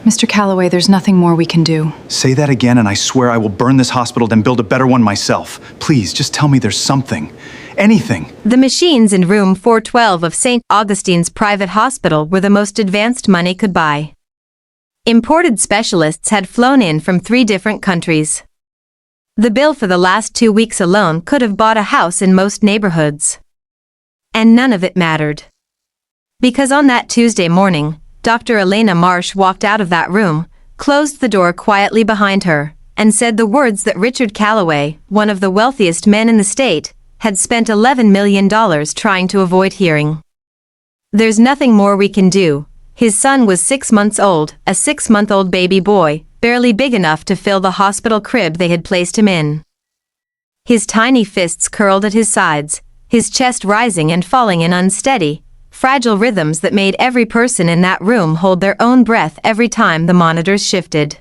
Mr. Calloway, there's nothing more we can do. Say that again and I swear I will burn this hospital then build a better one myself. Please, just tell me there's something. Anything. The machines in room 412 of St. Augustine's private hospital were the most advanced money could buy. Imported specialists had flown in from 3 different countries. The bill for the last 2 weeks alone could have bought a house in most neighborhoods. And none of it mattered. Because on that Tuesday morning, Dr. Elena Marsh walked out of that room, closed the door quietly behind her, and said the words that Richard Calloway, one of the wealthiest men in the state, had spent $11 million trying to avoid hearing. There's nothing more we can do. His son was 6 months old, a 6-month-old baby boy, barely big enough to fill the hospital crib they had placed him in. His tiny fists curled at his sides, his chest rising and falling in unsteady, fragile rhythms that made every person in that room hold their own breath every time the monitors shifted.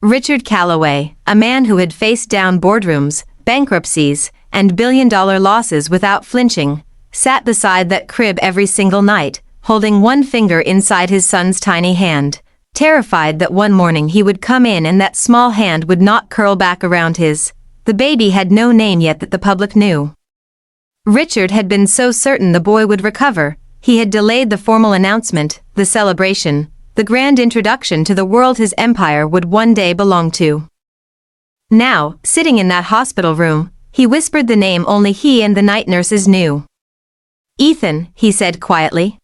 Richard Calloway, a man who had faced down boardrooms, bankruptcies, and billion-dollar losses without flinching, sat beside that crib every single night, holding one finger inside his son's tiny hand, terrified that one morning he would come in and that small hand would not curl back around his. The baby had no name yet that the public knew. Richard had been so certain the boy would recover, he had delayed the formal announcement, the celebration, the grand introduction to the world his empire would one day belong to. Now, sitting in that hospital room, he whispered the name only he and the night nurses knew. "Ethan," he said quietly.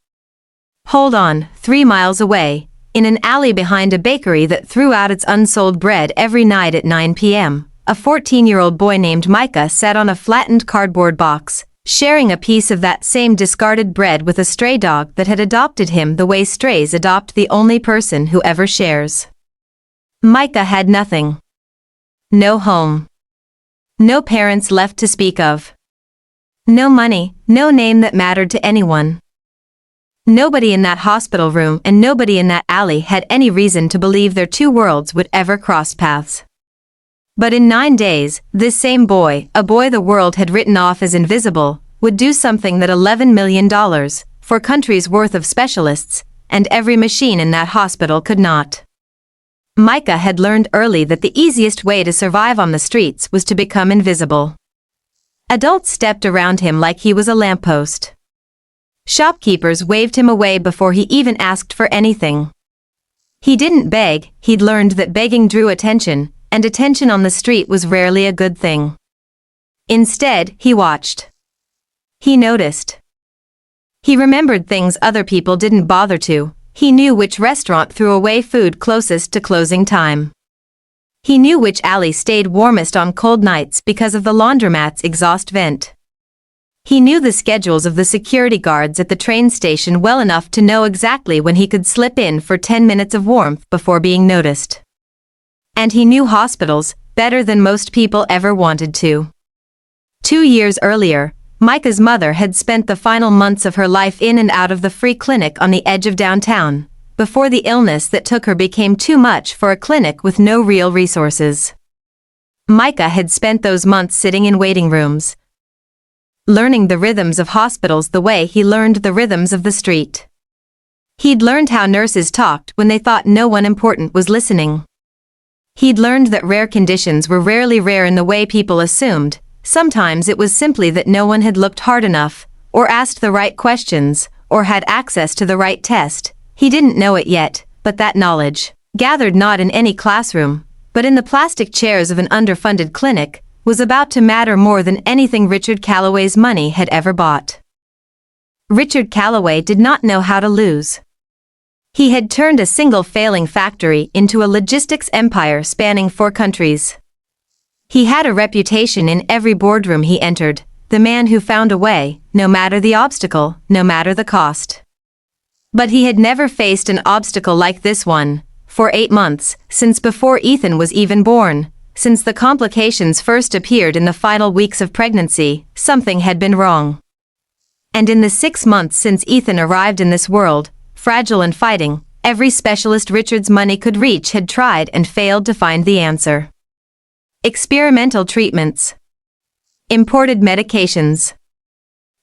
Hold on, 3 miles away, in an alley behind a bakery that threw out its unsold bread every night at 9 p.m., a 14-year-old boy named Micah sat on a flattened cardboard box, sharing a piece of that same discarded bread with a stray dog that had adopted him the way strays adopt the only person who ever shares. Micah had nothing. No home. No parents left to speak of. No money, no name that mattered to anyone. Nobody in that hospital room and nobody in that alley had any reason to believe their 2 worlds would ever cross paths. But in 9 days, this same boy, a boy the world had written off as invisible, would do something that $11 million, for countries worth of specialists, and every machine in that hospital could not. Micah had learned early that the easiest way to survive on the streets was to become invisible. Adults stepped around him like he was a lamppost. Shopkeepers waved him away before he even asked for anything. He didn't beg, he'd learned that begging drew attention, and attention on the street was rarely a good thing. Instead, he watched. He noticed. He remembered things other people didn't bother to. He knew which restaurant threw away food closest to closing time. He knew which alley stayed warmest on cold nights because of the laundromat's exhaust vent. He knew the schedules of the security guards at the train station well enough to know exactly when he could slip in for 10 minutes of warmth before being noticed. And he knew hospitals better than most people ever wanted to. 2 years earlier, Micah's mother had spent the final months of her life in and out of the free clinic on the edge of downtown, before the illness that took her became too much for a clinic with no real resources. Micah had spent those months sitting in waiting rooms, learning the rhythms of hospitals the way he learned the rhythms of the street. He'd learned how nurses talked when they thought no one important was listening. He'd learned that rare conditions were rarely rare in the way people assumed. Sometimes it was simply that no one had looked hard enough, or asked the right questions, or had access to the right test. He didn't know it yet, but that knowledge, gathered not in any classroom, but in the plastic chairs of an underfunded clinic, was about to matter more than anything Richard Calloway's money had ever bought. Richard Calloway did not know how to lose. He had turned a single failing factory into a logistics empire spanning 4 countries. He had a reputation in every boardroom he entered, the man who found a way, no matter the obstacle, no matter the cost. But he had never faced an obstacle like this one, for 8 months, since before Ethan was even born, since the complications first appeared in the final weeks of pregnancy, something had been wrong. And in the 6 months since Ethan arrived in this world, fragile and fighting, every specialist Richard's money could reach had tried and failed to find the answer. Experimental treatments. Imported medications.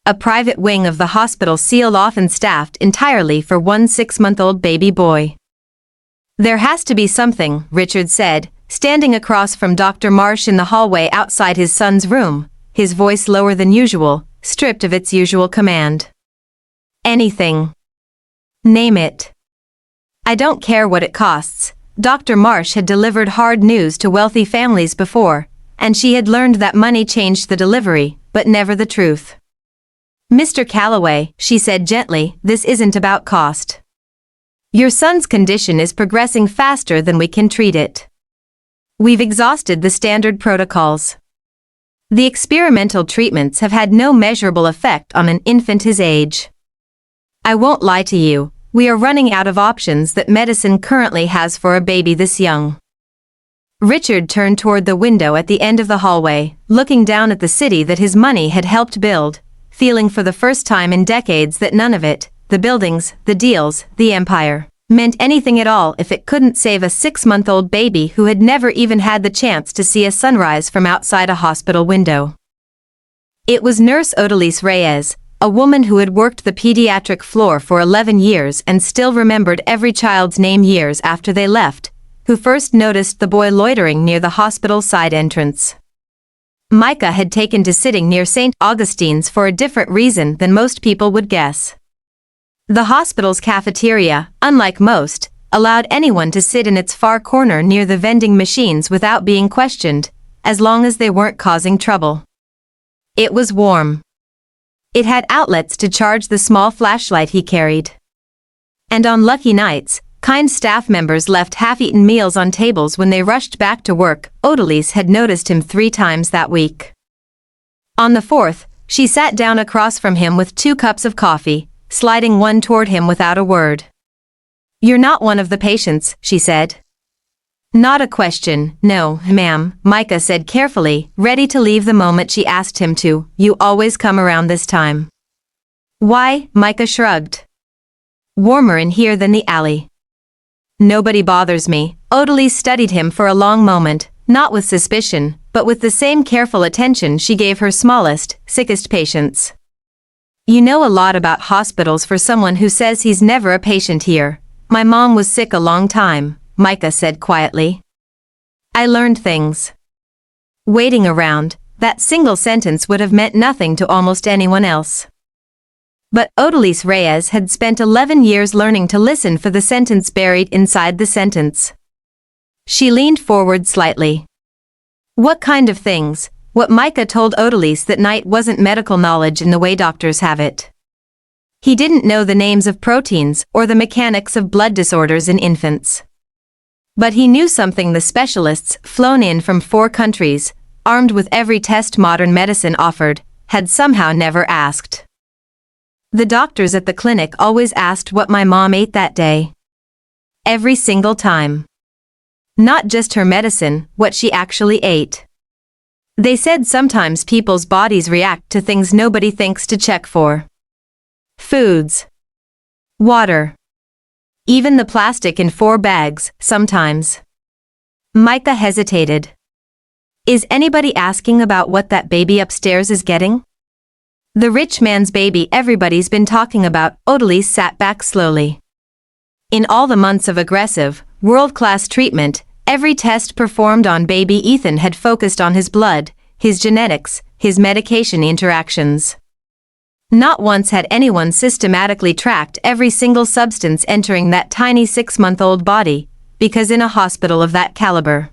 A private wing of the hospital sealed off and staffed entirely for one 6-month-old baby boy. There has to be something, Richard said, standing across from Dr. Marsh in the hallway outside his son's room, his voice lower than usual, stripped of its usual command. Anything. Name it. I don't care what it costs. Dr. Marsh had delivered hard news to wealthy families before, and she had learned that money changed the delivery, but never the truth. Mr. Calloway, she said gently, this isn't about cost. Your son's condition is progressing faster than we can treat it. We've exhausted the standard protocols. The experimental treatments have had no measurable effect on an infant his age. I won't lie to you, we are running out of options that medicine currently has for a baby this young. Richard turned toward the window at the end of the hallway, looking down at the city that his money had helped build, feeling for the first time in decades that none of it, the buildings, the deals, the empire, meant anything at all if it couldn't save a 6-month-old baby who had never even had the chance to see a sunrise from outside a hospital window. It was Nurse Odalise Reyes, a woman who had worked the pediatric floor for 11 years and still remembered every child's name years after they left, who first noticed the boy loitering near the hospital side entrance. Micah had taken to sitting near St. Augustine's for a different reason than most people would guess. The hospital's cafeteria, unlike most, allowed anyone to sit in its far corner near the vending machines without being questioned, as long as they weren't causing trouble. It was warm. It had outlets to charge the small flashlight he carried. And on lucky nights, kind staff members left half-eaten meals on tables when they rushed back to work. Odalise had noticed him 3 times that week. On the 4th, she sat down across from him with 2 cups of coffee, sliding one toward him without a word. You're not one of the patients, she said. Not a question, no, ma'am, Micah said carefully, ready to leave the moment she asked him to. You always come around this time. Why? Micah shrugged. Warmer in here than the alley. Nobody bothers me. Odalise studied him for a long moment, not with suspicion, but with the same careful attention she gave her smallest, sickest patients. You know a lot about hospitals for someone who says he's never a patient here. My mom was sick a long time, Micah said quietly. I learned things. Waiting around, that single sentence would have meant nothing to almost anyone else. But Odalise Reyes had spent 11 years learning to listen for the sentence buried inside the sentence. She leaned forward slightly. What kind of things? What Micah told Odalise that night wasn't medical knowledge in the way doctors have it. He didn't know the names of proteins or the mechanics of blood disorders in infants. But he knew something the specialists, flown in from 4 countries, armed with every test modern medicine offered, had somehow never asked. The doctors at the clinic always asked what my mom ate that day. Every single time. Not just her medicine, what she actually ate. They said sometimes people's bodies react to things nobody thinks to check for. Foods. Water. Even the plastic in 4 bags, sometimes. Micah hesitated. Is anybody asking about what that baby upstairs is getting? The rich man's baby everybody's been talking about. Odalise sat back slowly. In all the months of aggressive, world-class treatment, every test performed on baby Ethan had focused on his blood, his genetics, his medication interactions. Not once had anyone systematically tracked every single substance entering that tiny 6-month-old body, because in a hospital of that caliber,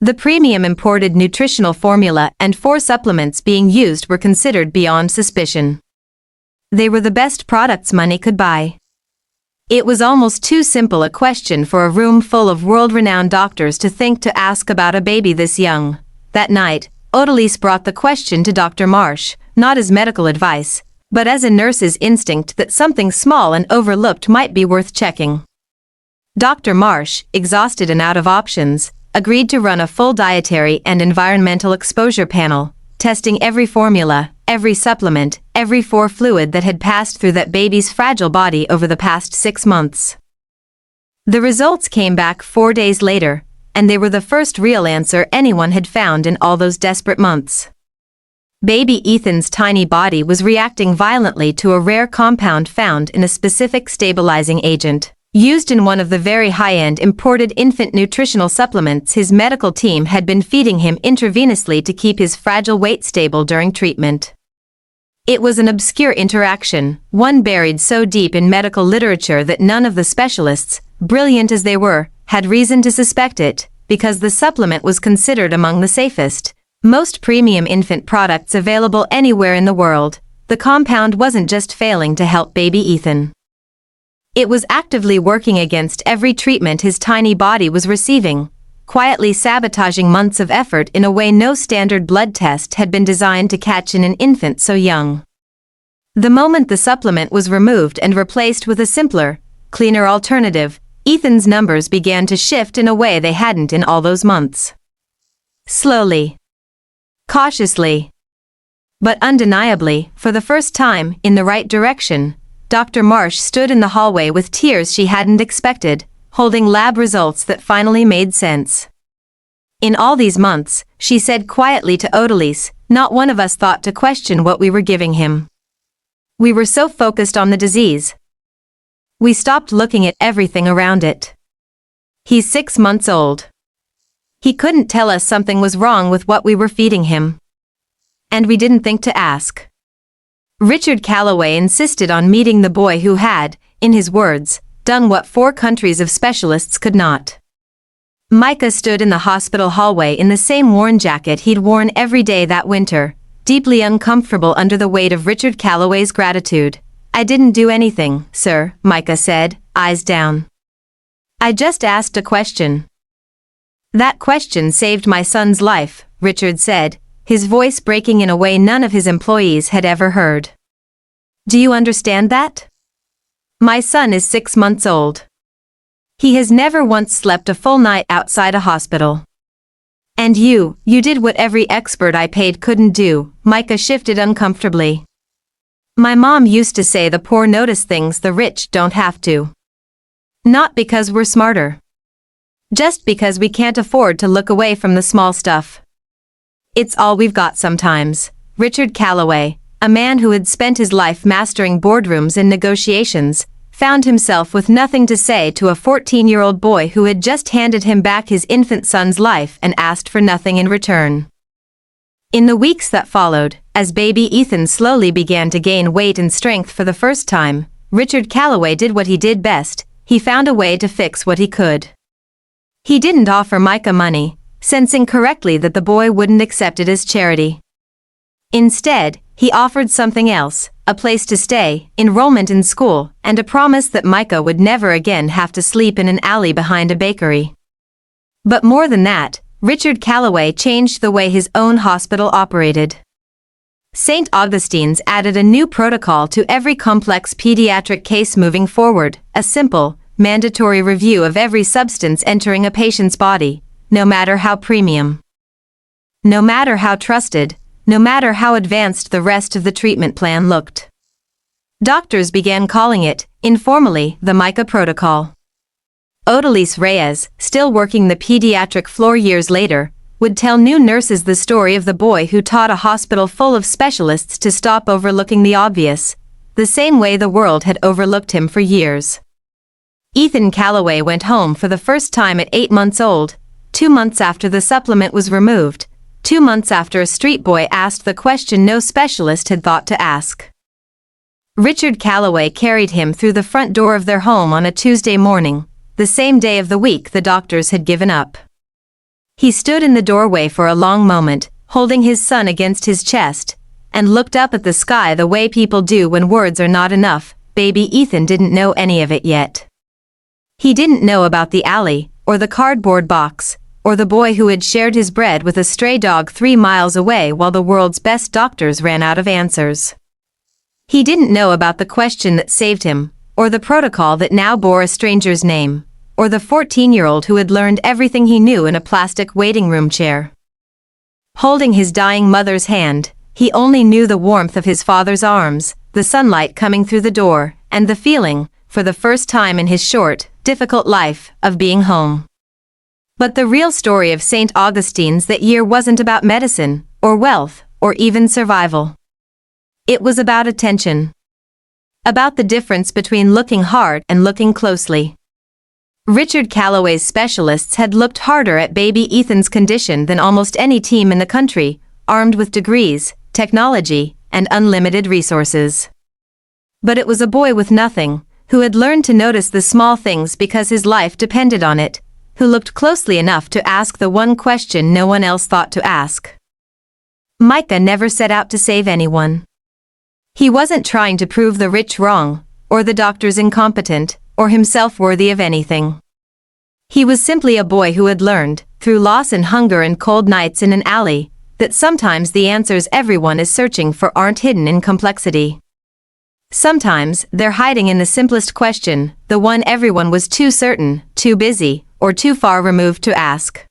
the premium imported nutritional formula and 4 supplements being used were considered beyond suspicion. They were the best products money could buy. It was almost too simple a question for a room full of world-renowned doctors to think to ask about a baby this young. That night, Odalise brought the question to Dr. Marsh, not as medical advice, but as a nurse's instinct that something small and overlooked might be worth checking. Dr. Marsh, exhausted and out of options, agreed to run a full dietary and environmental exposure panel, testing every formula, every supplement, every 4 fluid that had passed through that baby's fragile body over the past 6 months. The results came back 4 days later, and they were the first real answer anyone had found in all those desperate months. Baby Ethan's tiny body was reacting violently to a rare compound found in a specific stabilizing agent, Used in one of the very high-end imported infant nutritional supplements his medical team had been feeding him intravenously to keep his fragile weight stable during treatment. It was an obscure interaction, one buried so deep in medical literature that none of the specialists, brilliant as they were, had reason to suspect it, because the supplement was considered among the safest, most premium infant products available anywhere in the world. The compound wasn't just failing to help baby Ethan. It was actively working against every treatment his tiny body was receiving, quietly sabotaging months of effort in a way no standard blood test had been designed to catch in an infant so young. The moment the supplement was removed and replaced with a simpler, cleaner alternative, Ethan's numbers began to shift in a way they hadn't in all those months. Slowly. Cautiously. But undeniably, for the first time, in the right direction, Dr. Marsh stood in the hallway with tears she hadn't expected, holding lab results that finally made sense. In all these months, she said quietly to Odalise, not one of us thought to question what we were giving him. We were so focused on the disease. We stopped looking at everything around it. He's 6 months old. He couldn't tell us something was wrong with what we were feeding him. And we didn't think to ask. Richard Calloway insisted on meeting the boy who had, in his words, done what 4 countries of specialists could not. Micah stood in the hospital hallway in the same worn jacket he'd worn every day that winter, deeply uncomfortable under the weight of Richard Calloway's gratitude. I didn't do anything, sir, Micah said, eyes down. I just asked a question. That question saved my son's life, Richard said, his voice breaking in a way none of his employees had ever heard. Do you understand that? My son is 6 months old. He has never once slept a full night outside a hospital. And you did what every expert I paid couldn't do, Micah shifted uncomfortably. My mom used to say the poor notice things the rich don't have to. Not because we're smarter. Just because we can't afford to look away from the small stuff. It's all we've got sometimes. Richard Calloway, a man who had spent his life mastering boardrooms and negotiations, found himself with nothing to say to a 14-year-old boy who had just handed him back his infant son's life and asked for nothing in return. In the weeks that followed, as baby Ethan slowly began to gain weight and strength for the first time, Richard Calloway did what he did best. He found a way to fix what he could. He didn't offer Micah money, sensing correctly that the boy wouldn't accept it as charity. Instead, he offered something else, a place to stay, enrollment in school, and a promise that Micah would never again have to sleep in an alley behind a bakery. But more than that, Richard Calloway changed the way his own hospital operated. St. Augustine's added a new protocol to every complex pediatric case moving forward, a simple, mandatory review of every substance entering a patient's body, no matter how premium. No matter how trusted, no matter how advanced the rest of the treatment plan looked. Doctors began calling it, informally, the Micah Protocol. Odalise Reyes, still working the pediatric floor years later, would tell new nurses the story of the boy who taught a hospital full of specialists to stop overlooking the obvious, the same way the world had overlooked him for years. Ethan Calloway went home for the first time at 8 months old, 2 months after the supplement was removed, 2 months after a street boy asked the question no specialist had thought to ask. Richard Calloway carried him through the front door of their home on a Tuesday morning, the same day of the week the doctors had given up. He stood in the doorway for a long moment, holding his son against his chest, and looked up at the sky the way people do when words are not enough. Baby Ethan didn't know any of it yet. He didn't know about the alley, or the cardboard box, or the boy who had shared his bread with a stray dog 3 miles away while the world's best doctors ran out of answers. He didn't know about the question that saved him, or the protocol that now bore a stranger's name, or the 14-year-old who had learned everything he knew in a plastic waiting room chair. Holding his dying mother's hand, he only knew the warmth of his father's arms, the sunlight coming through the door, and the feeling, for the first time in his short, difficult life, of being home. But the real story of St. Augustine's that year wasn't about medicine, or wealth, or even survival. It was about attention. About the difference between looking hard and looking closely. Richard Calloway's specialists had looked harder at baby Ethan's condition than almost any team in the country, armed with degrees, technology, and unlimited resources. But it was a boy with nothing, who had learned to notice the small things because his life depended on it, who looked closely enough to ask the one question no one else thought to ask. Micah never set out to save anyone. He wasn't trying to prove the rich wrong, or the doctors incompetent, or himself worthy of anything. He was simply a boy who had learned, through loss and hunger and cold nights in an alley, that sometimes the answers everyone is searching for aren't hidden in complexity. Sometimes they're hiding in the simplest question, the one everyone was too certain, too busy, or too far removed to ask.